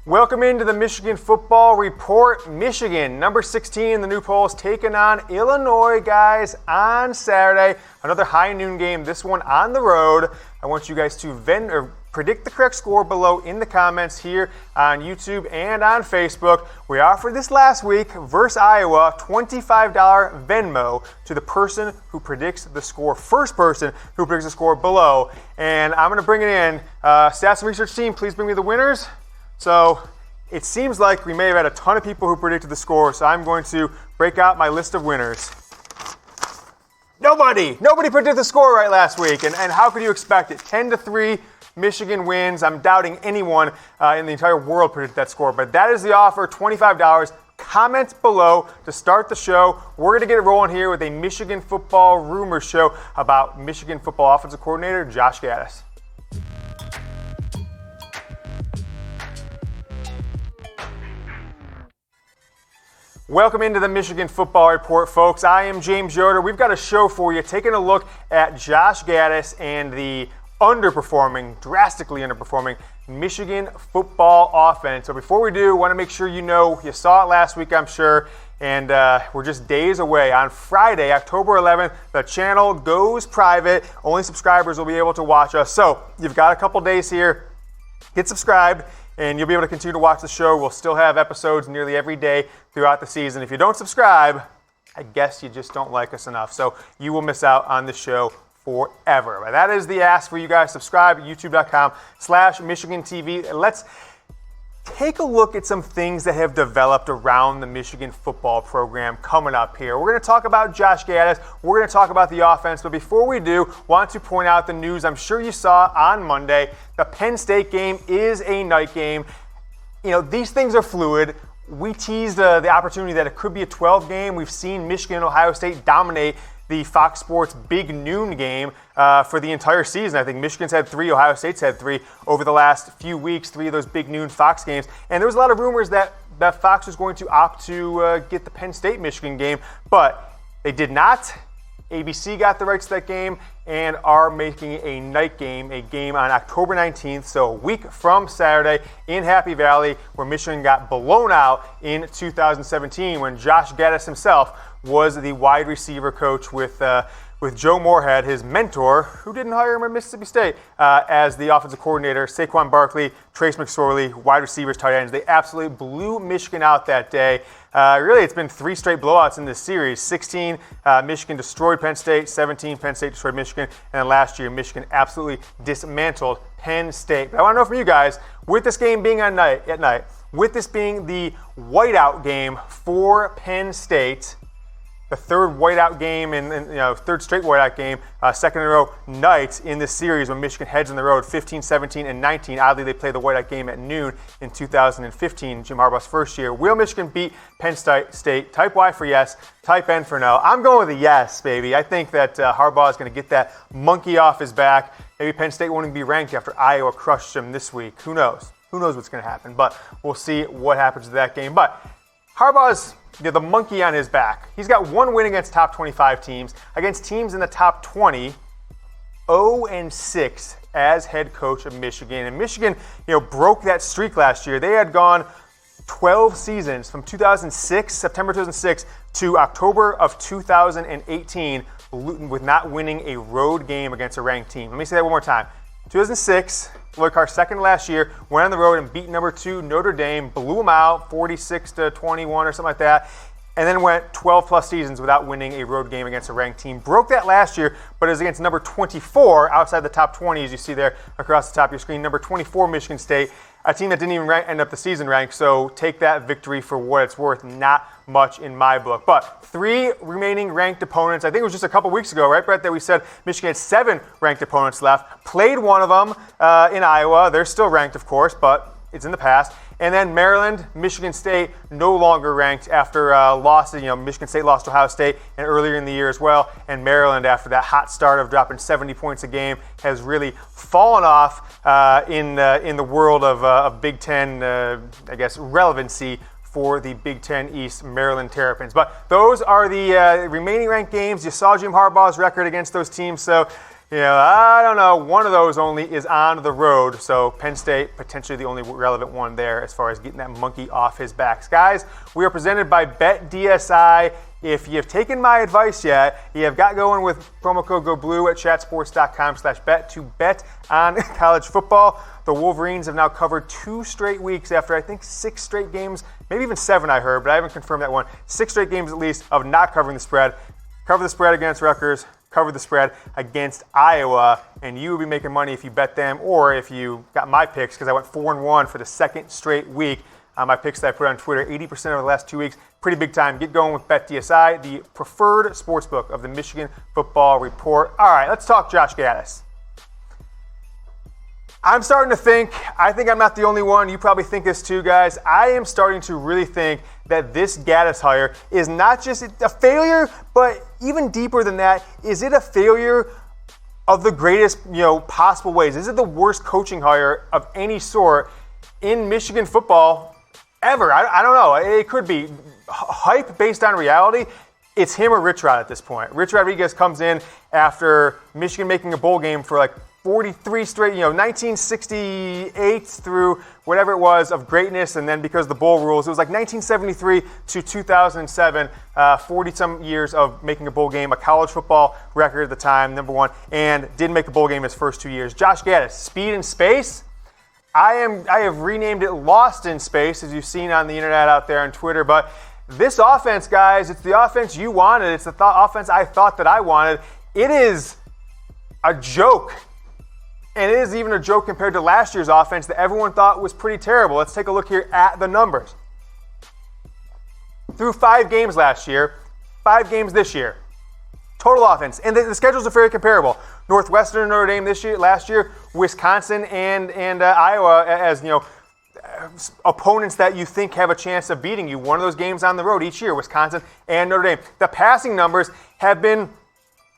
Welcome into the Michigan Football Report. Michigan, number 16 in the new polls, taking on Illinois, guys, on Saturday. Another high noon game, this one on the road. I want you guys to predict the correct score below in the comments here on YouTube and on Facebook. We offered this last week versus Iowa, $25 Venmo to the person who predicts the score, first person who predicts the score below. And I'm going to bring it in. Stats and research team, please bring me the winners. So it seems like we may have had a ton of people who predicted the score, so I'm going to break out my list of winners. Nobody predicted the score right last week, and how could you expect it? 10-3, Michigan wins. I'm doubting anyone in the entire world predicted that score, but that is the offer, $25. Comment below to start the show. We're going to get it rolling here with a Michigan football rumor show about Michigan football offensive coordinator Josh Gattis. Welcome into the Michigan Football Report, folks. I am James Yoder. We've got a show for you, taking a look at Josh Gattis and the drastically underperforming Michigan football offense. So before we do, I want to make sure you saw it last week, I'm sure, and we're just days away. On Friday, October 11th, the channel goes private. Only subscribers will be able to watch us. So you've got a couple days here. Get subscribed, and you'll be able to continue to watch the show. We'll still have episodes nearly every day throughout the season. If you don't subscribe, I guess you just don't like us enough. So you will miss out on the show forever. But that is the ask for you guys. Subscribe at youtube.com/MichiganTV. Let's take a look at some things that have developed around the Michigan football program coming up here. We're going to talk about Josh Gattis. We're going to talk about the offense. But before we do, want to point out the news I'm sure you saw on Monday. The Penn State game is a night game. These things are fluid. We teased the opportunity that it could be a 12 game. We've seen Michigan and Ohio State dominate the Fox Sports big noon game for the entire season. I think Michigan's had 3, Ohio State's had 3 over the last few weeks, 3 of those big noon Fox games. And there was a lot of rumors that Fox was going to opt to get the Penn State-Michigan game, but they did not. ABC got the rights to that game and are making a night game, a game on October 19th, so a week from Saturday in Happy Valley, where Michigan got blown out in 2017 when Josh Gattis himself was the wide receiver coach with Joe Moorhead, his mentor, who didn't hire him at Mississippi State, as the offensive coordinator. Saquon Barkley, Trace McSorley, wide receivers, tight ends. They absolutely blew Michigan out that day. Really, it's been 3 straight blowouts in this series. 16, Michigan destroyed Penn State. 17, Penn State destroyed Michigan. And then last year, Michigan absolutely dismantled Penn State. But I want to know from you guys, with this game being at night, with this being the whiteout game for Penn State, the third whiteout game third straight whiteout game, second in a row night in this series when Michigan heads on the road 15, 17, and 19. Oddly, they played the whiteout game at noon in 2015, Jim Harbaugh's first year. Will Michigan beat Penn State? Type Y for yes, type N for no. I'm going with a yes, baby. I think that Harbaugh is going to get that monkey off his back. Maybe Penn State won't even be ranked after Iowa crushed them this week. Who knows? Who knows what's going to happen? But we'll see what happens to that game. But Harbaugh's the monkey on his back. He's got 1 win against top 25 teams. Against teams in the top 20, 0-6 as head coach of Michigan. And Michigan, broke that streak last year. They had gone 12 seasons from September 2006 to October of 2018 with not winning a road game against a ranked team. Let me say that one more time. 2006, Lloyd Carr's second last year, went on the road and beat number 2 Notre Dame, blew them out 46-21 or something like that, and then went 12-plus seasons without winning a road game against a ranked team. Broke that last year, but it was against number 24 outside the top 20, as you see there across the top of your screen. Number 24, Michigan State, a team that didn't even end up the season ranked, so take that victory for what it's worth. Not much in my book. But 3 remaining ranked opponents. I think it was just a couple weeks ago, right, Brett, that we said Michigan had 7 ranked opponents left. Played one of them in Iowa. They're still ranked, of course, but it's in the past. And then Maryland, Michigan State, no longer ranked after Michigan State lost to Ohio State and earlier in the year as well. And Maryland, after that hot start of dropping 70 points a game, has really fallen off in the world of Big Ten, relevancy for the Big Ten East Maryland Terrapins. But those are the remaining ranked games. You saw Jim Harbaugh's record against those teams, so I don't know. One of those only is on the road, so Penn State potentially the only relevant one there as far as getting that monkey off his back. Guys, we are presented by BetDSI. If you've taken my advice yet, you have got going with promo code GoBlue at chatsports.com/bet to bet on college football. The Wolverines have now covered 2 straight weeks after I think 6 straight games, maybe even 7 I heard, but I haven't confirmed that one. 6 straight games at least of not covering the spread. Cover the spread against Rutgers, cover the spread against Iowa, and you will be making money if you bet them or if you got my picks, because I went 4-1 for the 2nd straight week. My picks that I put on Twitter, 80% over the last 2 weeks. Pretty big time. Get going with BetDSI, the preferred sportsbook of the Michigan Football Report. All right, let's talk Josh Gattis. I'm starting to think, I think I'm not the only one. You probably think this too, guys. I am starting to really think that this Gattis hire is not just a failure, but even deeper than that, is it a failure of the greatest, possible ways? Is it the worst coaching hire of any sort in Michigan football ever? I don't know. It could be hype based on reality. It's him or Rich Rod at this point. Rich Rodriguez comes in after Michigan making a bowl game for like 43 straight, 1968 through whatever it was of greatness, and then because of the bowl rules, it was like 1973 to 2007, 40-some years of making a bowl game, a college football record at the time, number 1, and didn't make a bowl game his first 2 years. Josh Gattis, speed and space. I have renamed it Lost in Space, as you've seen on the internet out there on Twitter, but this offense, guys, it's the offense you wanted. It's the offense I thought that I wanted. It is a joke. And it is even a joke compared to last year's offense that everyone thought was pretty terrible. Let's take a look here at the numbers. Through 5 games last year, 5 games this year. Total offense. And the schedules are very comparable. Northwestern and Notre Dame last year, Wisconsin and Iowa as, opponents that you think have a chance of beating you. One of those games on the road each year, Wisconsin and Notre Dame. The passing numbers have been,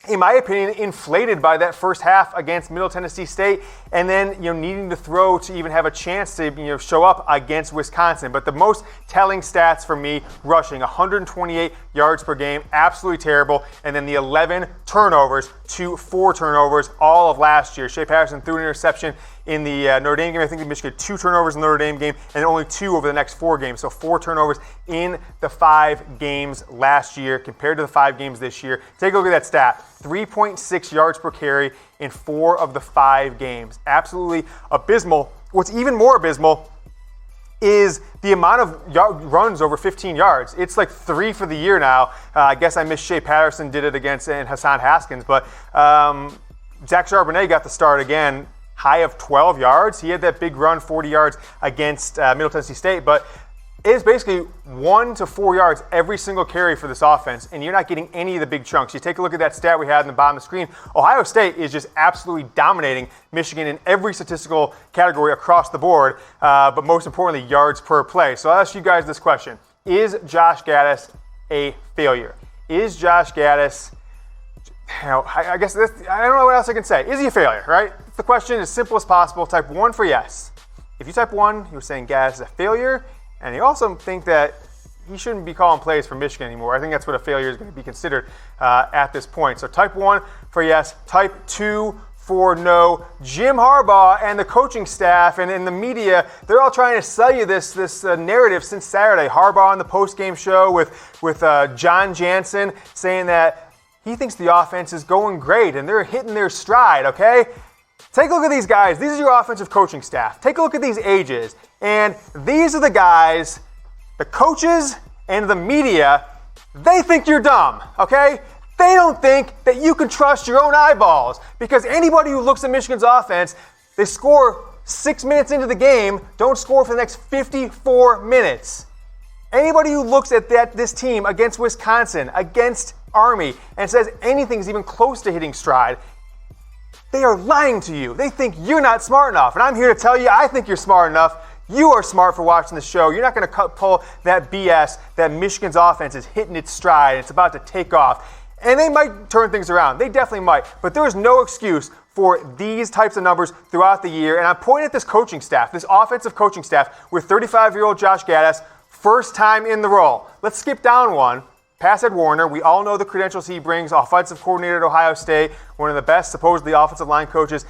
in my opinion, inflated by that first half against Middle Tennessee State, and then needing to throw to even have a chance to show up against Wisconsin. But the most telling stats for me, rushing 128 yards per game, absolutely terrible, and then the 11 turnovers to 4 turnovers all of last year. Shea Patterson threw an interception in the Notre Dame game. I think Michigan had 2 turnovers in the Notre Dame game, and only 2 over the next 4 games. So 4 turnovers in the 5 games last year compared to the 5 games this year. Take a look at that stat. 3.6 yards per carry in 4 of the 5 games. Absolutely abysmal. What's even more abysmal is the amount of runs over 15 yards. It's like 3 for the year now. I guess I missed Shea Patterson did it against and Hassan Haskins, but Zach Charbonnet got the start again. High of 12 yards. He had that big run, 40 yards against Middle Tennessee State, but it is basically 1 to 4 yards every single carry for this offense, and you're not getting any of the big chunks. You take a look at that stat we had in the bottom of the screen. Ohio State is just absolutely dominating Michigan in every statistical category across the board, but most importantly, yards per play. So I'll ask you guys this question. Is Josh Gattis a failure? Is Josh Gattis, I guess I don't know what else I can say. Is he a failure, right? The question is as simple as possible. Type 1 for yes. If you type 1, you're saying Gattis is a failure, and you also think that he shouldn't be calling plays for Michigan anymore. I think that's what a failure is going to be considered at this point. So type 1 for yes. Type 2 for no. Jim Harbaugh and the coaching staff and the media, they're all trying to sell you this narrative since Saturday. Harbaugh on the postgame show with John Jansen saying that he thinks the offense is going great and they're hitting their stride, okay? Take a look at these guys. These are your offensive coaching staff. Take a look at these ages. And these are the guys, the coaches and the media, they think you're dumb, okay? They don't think that you can trust your own eyeballs, because anybody who looks at Michigan's offense, they score 6 minutes into the game, don't score for the next 54 minutes. Anybody who looks at this team against Wisconsin, against Army, and says anything's even close to hitting stride, they are lying to you. They think you're not smart enough. And I'm here to tell you, I think you're smart enough. You are smart for watching the show. You're not going to pull that BS that Michigan's offense is hitting its stride. It's about to take off. And they might turn things around. They definitely might. But there is no excuse for these types of numbers throughout the year. And I'm pointing at this coaching staff, this offensive coaching staff with 35-year-old Josh Gattis, first time in the role. Let's skip down one. pass Ed Warner. We all know the credentials he brings. Offensive coordinator at Ohio State, one of the best, supposedly, offensive line coaches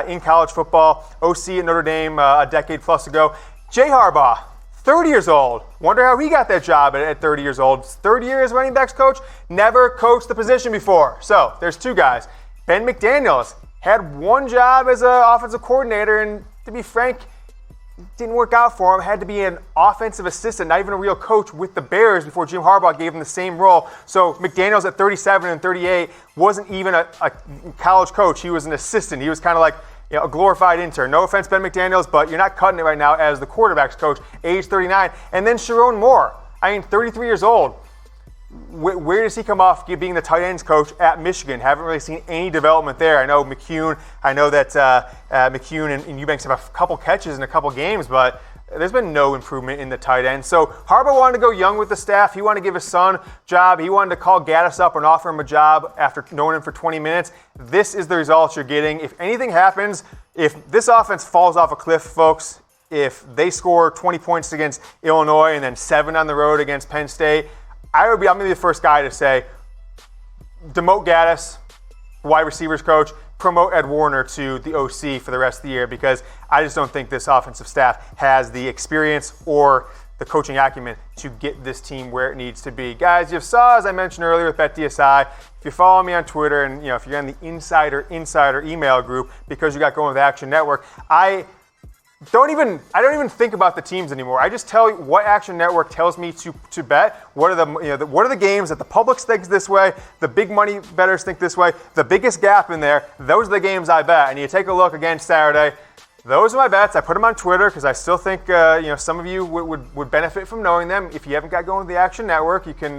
in college football. OC at Notre Dame a decade plus ago. Jay Harbaugh, 30 years old. Wonder how he got that job at 30 years old. 30 years running backs coach, never coached the position before. So there's two guys. Ben McDaniels had one job as an offensive coordinator, and to be frank, didn't work out for him. Had to be an offensive assistant, not even a real coach with the Bears before Jim Harbaugh gave him the same role. So McDaniels at 37 and 38 wasn't even a college coach. He was an assistant. He was kind of like a glorified intern. No offense, Ben McDaniels, but you're not cutting it right now as the quarterbacks coach, age 39. And then Sharon Moore, 33 years old. Where does he come off being the tight ends coach at Michigan? Haven't really seen any development there. I know that McCune and Eubanks have a couple catches in a couple games, but there's been no improvement in the tight end. So Harbaugh wanted to go young with the staff. He wanted to give his son a job. He wanted to call Gattis up and offer him a job after knowing him for 20 minutes. This is the results you're getting. If anything happens, if this offense falls off a cliff, folks, if they score 20 points against Illinois and then 7 on the road against Penn State, I'm going to be the first guy to say, demote Gattis, wide receivers coach, promote Ed Warner to the OC for the rest of the year, because I just don't think this offensive staff has the experience or the coaching acumen to get this team where it needs to be. Guys, you saw, as I mentioned earlier with BetDSI, if you follow me on Twitter and if you're in the insider email group because you got going with Action Network, I don't even think about the teams anymore. I just tell you what Action Network tells me to bet. What are the games that the public thinks this way, the big money bettors think this way, the biggest gap in there. Those are the games I bet. And you take a look again Saturday. Those are my bets. I put them on Twitter because I still think some of you would benefit from knowing them. If you haven't got going with the Action Network, you can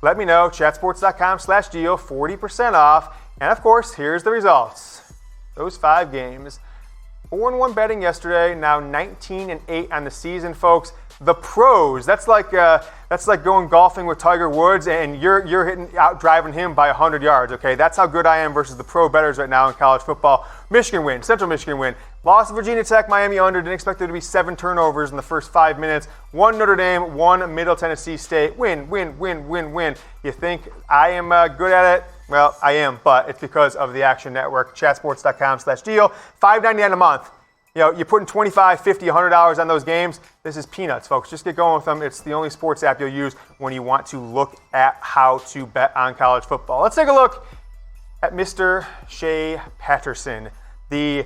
let me know. Chatsports.com/deal, 40% off. And of course, here's the results. Those 5 games. 4-1 betting yesterday, now 19-8 on the season, folks. The pros, that's like going golfing with Tiger Woods, and you're out driving him by 100 yards. Okay, that's how good I am versus the pro bettors right now in college football. Michigan win, Central Michigan win. Lost to Virginia Tech, Miami under. Didn't expect there to be 7 turnovers in the first 5 minutes. 1 Notre Dame, 1 Middle Tennessee State. Win. You think I am good at it? Well, I am, but it's because of the Action Network. Chatsports.com/deal. $5.99 a month. You're putting $25, $50, $100 on those games. This is peanuts, folks. Just get going with them. It's the only sports app you'll use when you want to look at how to bet on college football. Let's take a look at Mr. Shea Patterson, the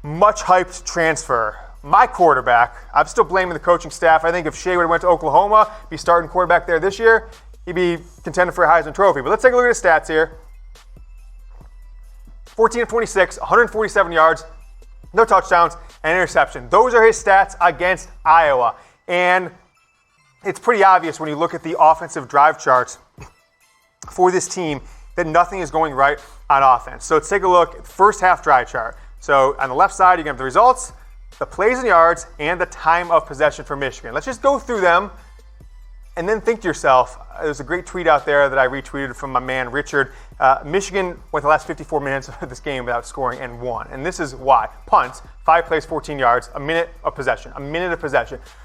much-hyped transfer. My quarterback. I'm still blaming the coaching staff. I think if Shea would have went to Oklahoma, be starting quarterback there this year, he'd be contending for a Heisman Trophy. But let's take a look at his stats here. 14 of 26, 147 yards, no touchdowns, and interception. Those are his stats against Iowa. And it's pretty obvious when you look at the offensive drive charts for this team that nothing is going right on offense. So let's take a look at the first half drive chart. So on the left side, you're going to have the results, the plays and yards, and the time of possession for Michigan. Let's just go through them and then think to yourself, there's a great tweet out there that I retweeted from my man Richard. Michigan went the last 54 minutes of this game without scoring and won. And this is why. Punts, 5 plays, 14 yards, a minute of possession.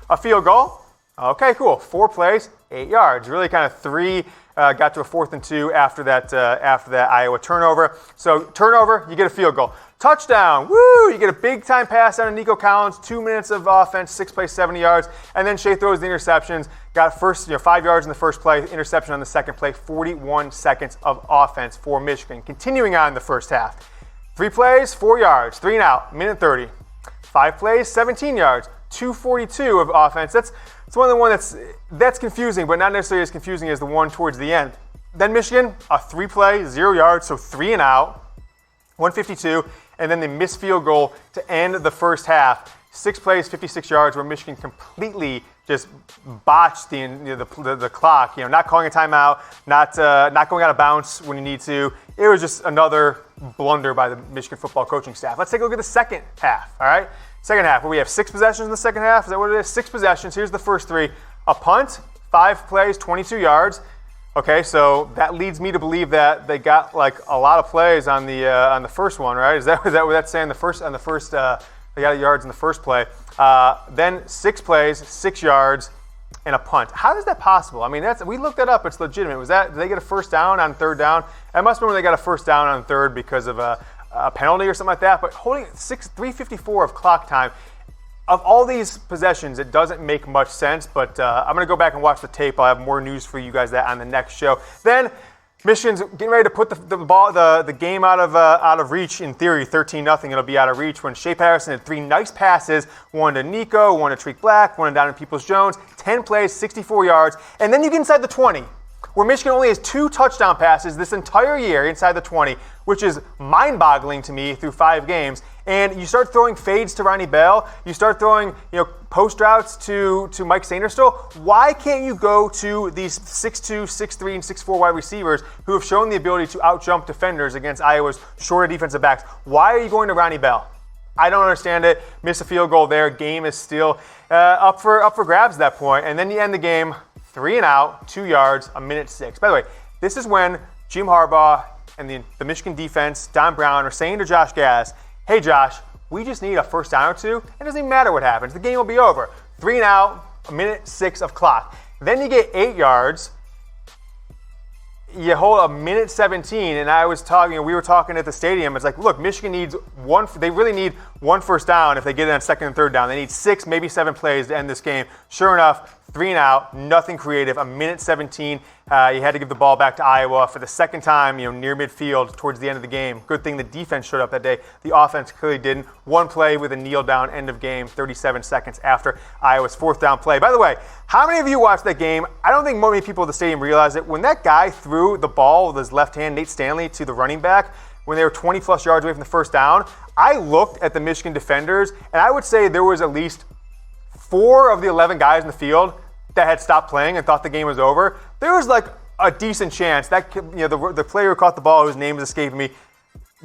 A field goal, okay, cool. 4 plays, 8 yards. Really kind of 3, got to a 4th and 2 after that Iowa turnover. So turnover, you get a field goal. Touchdown, woo! You get a big-time pass out of Nico Collins, 2 minutes of offense, 6 plays, 70 yards, and then Shea throws the interceptions. Got first, 5 yards in the first play, interception on the second play, 41 seconds of offense for Michigan. Continuing on in the first half. 3 plays, 4 yards, 3 and out, minute 30. 5 plays, 17 yards, 242 of offense. That's one of the ones that's confusing, but not necessarily as confusing as the one towards the end. Then Michigan, a 3 play, 0 yards, so 3 and out, 152, and then the missed field goal to end the first half. 6 plays, 56 yards, where Michigan completely just botched the clock. Not calling a timeout, not going out of bounds when you need to. It was just another blunder by the Michigan football coaching staff. Let's take a look at the second half. All right, second half. Where we have 6 possessions in the second half. Is that what it is? 6 possessions. Here's the first 3. A punt, 5 plays, 22 yards. Okay, so that leads me to believe that they got like a lot of plays on the first one, right? Is that what that's saying? They got yards in the first play. Then 6 plays, 6 yards, and a punt. How is that possible? I mean, we looked that up. It's legitimate. Did they get a first down on third down? It must have been when they got a first down on third because of a penalty or something like that. But holding 3:54 of clock time. Of all these possessions, it doesn't make much sense, but I'm going to go back and watch the tape. I'll have more news for you guys that on the next show. Then Michigan's getting ready to put the game out of reach. In theory, 13-0. It'll be out of reach when Shea Patterson had 3 nice passes, one to Nico, one to Tariq Black, one down to Peoples-Jones, 10 plays, 64 yards, and then you get inside the 20, where Michigan only has 2 touchdown passes this entire year inside the 20, which is mind-boggling to me through 5 games. And you start throwing fades to Ronnie Bell. You start throwing, post routes to Mike Sainristil. Why can't you go to these 6'2", 6'3", and 6'4" wide receivers who have shown the ability to out-jump defenders against Iowa's shorter defensive backs? Why are you going to Ronnie Bell? I don't understand it. Miss a field goal there. Game is still up for grabs at that point. And then you end the game 3 and out, 2 yards, 1:06. By the way, this is when Jim Harbaugh and the Michigan defense, Don Brown, are saying to Josh Gattis, hey, Josh, we just need a first down or 2. It doesn't even matter what happens. The game will be over. 3 and out, 1:06 of clock. Then you get 8 yards. You hold 1:17, and we were talking at the stadium. It's like, look, Michigan needs one. They really need 1 first down if they get it on 2nd and 3rd down. They need 6, maybe 7 plays to end this game. Sure enough, 3 and out, nothing creative. 1:17. You had to give the ball back to Iowa for the second time, near midfield towards the end of the game. Good thing the defense showed up that day. The offense clearly didn't. 1 play with a kneel down, end of game, 37 seconds after Iowa's 4th down play. By the way, how many of you watched that game? I don't think many people at the stadium realize it. When that guy threw the ball with his left hand, Nate Stanley, to the running back, when they were 20-plus yards away from the first down, I looked at the Michigan defenders, and I would say there was at least 4 of the 11 guys in the field that had stopped playing and thought the game was over. There was like a decent chance that the player who caught the ball, whose name is escaping me,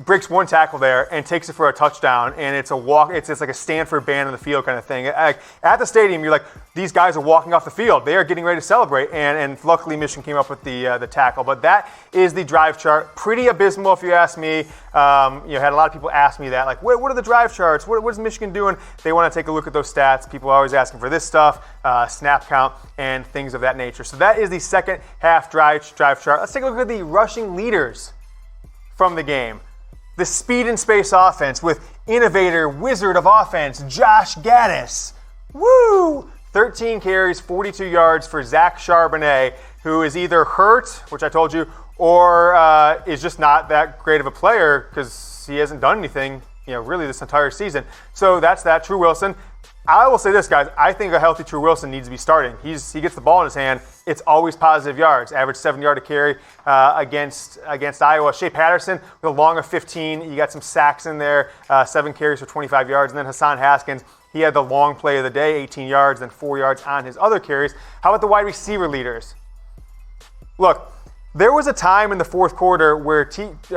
breaks 1 tackle there and takes it for a touchdown, and it's a walk. It's like a Stanford band in the field kind of thing. At the stadium, you're like, these guys are walking off the field. They are getting ready to celebrate, and luckily Michigan came up with the tackle. But that is the drive chart. Pretty abysmal, if you ask me. Had a lot of people ask me that, like, what are the drive charts? What is Michigan doing? They want to take a look at those stats. People are always asking for this stuff, snap count, and things of that nature. So that is the second half drive chart. Let's take a look at the rushing leaders from the game. The speed and space offense with innovator, wizard of offense, Josh Gattis. Woo! 13 carries, 42 yards for Zach Charbonnet, who is either hurt, which I told you, or is just not that great of a player because he hasn't done anything, really this entire season. So that's that. THRU Wilson. I will say this, guys. I think a healthy THRU Wilson needs to be starting. He gets the ball in his hand. It's always positive yards. Average 7 yard a carry against Iowa. Shea Patterson with a long of 15. You got some sacks in there. 7 carries for 25 yards. And then Hassan Haskins, he had the long play of the day, 18 yards, then 4 yards on his other carries. How about the wide receiver leaders? Look, there was a time in the 4th quarter where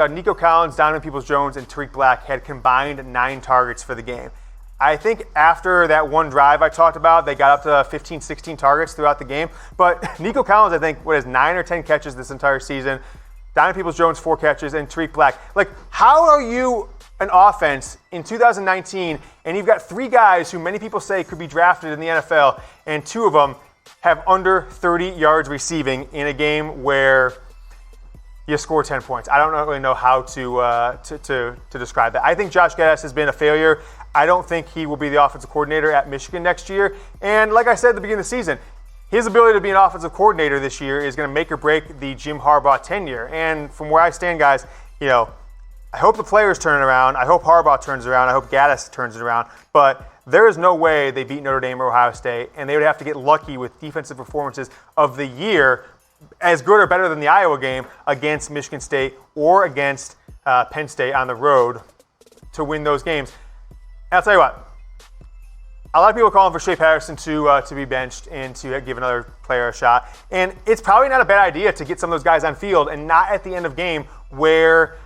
Nico Collins, Donovan Peoples-Jones, and Tariq Black had combined 9 targets for the game. I think after that one drive I talked about, they got up to 15, 16 targets throughout the game. But Nico Collins, I think, has 9 or 10 catches this entire season. Donovan Peoples-Jones, 4 catches, and Tariq Black. Like, how are you an offense in 2019, and you've got 3 guys who many people say could be drafted in the NFL, and 2 of them have under 30 yards receiving in a game where you score 10 points? I don't really know how to describe that. I think Josh Gattis has been a failure. I don't think he will be the offensive coordinator at Michigan next year. And like I said at the beginning of the season, his ability to be an offensive coordinator this year is going to make or break the Jim Harbaugh tenure. And from where I stand, guys, I hope the players turn it around. I hope Harbaugh turns it around. I hope Gattis turns it around. But there is no way they beat Notre Dame or Ohio State, and they would have to get lucky with defensive performances of the year, as good or better than the Iowa game, against Michigan State or against Penn State on the road to win those games. And I'll tell you what, a lot of people are calling for Shea Patterson to be benched and to give another player a shot. And it's probably not a bad idea to get some of those guys on field and not at the end of game where,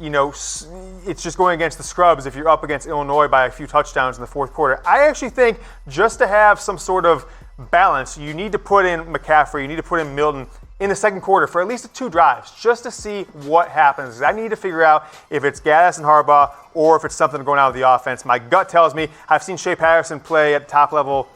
it's just going against the scrubs if you're up against Illinois by a few touchdowns in the 4th quarter. I actually think just to have some sort of balance, you need to put in McCaffrey, you need to put in Milton in the second quarter for at least 2 drives just to see what happens. I need to figure out if it's Gattis and Harbaugh or if it's something going on with the offense. My gut tells me I've seen Shea Patterson play at top level,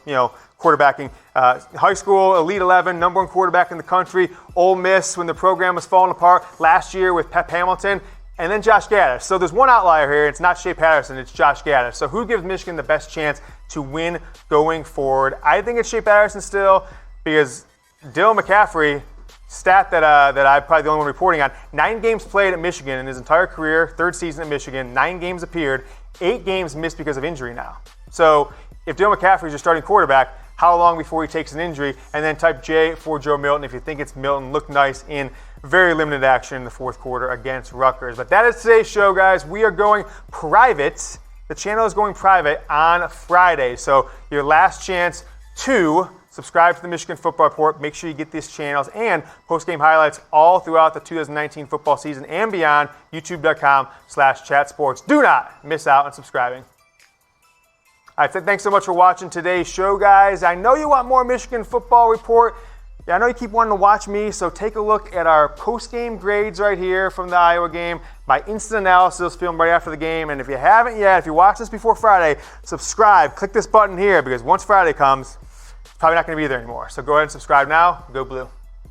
quarterbacking. High school, Elite 11, number 1 quarterback in the country. Ole Miss when the program was falling apart last year with Pep Hamilton. And then Josh Gattis. So there's one outlier here. It's not Shea Patterson. It's Josh Gattis. So who gives Michigan the best chance to win going forward? I think it's Shea Patterson still because Dylan McCaffrey, stat that I'm probably the only one reporting on, 9 games played at Michigan in his entire career, 3rd season at Michigan, 9 games appeared, 8 games missed because of injury now. So if Dylan McCaffrey is your starting quarterback, how long before he takes an injury? And then type J for Joe Milton if you think it's Milton. Looked nice in very limited action in the 4th quarter against Rutgers. But that is today's show, guys. We are going private. The channel is going private on Friday. So your last chance to subscribe to the Michigan Football Report. Make sure you get these channels and post-game highlights all throughout the 2019 football season and beyond. YouTube.com/chatsports. Do not miss out on subscribing. All right, thanks so much for watching today's show, guys. I know you want more Michigan Football Report. Yeah, I know you keep wanting to watch me, so take a look at our post-game grades right here from the Iowa game, my instant analysis film right after the game, and if you haven't yet, if you watch this before Friday, subscribe. Click this button here because once Friday comes, it's probably not going to be there anymore. So go ahead and subscribe now. Go Blue.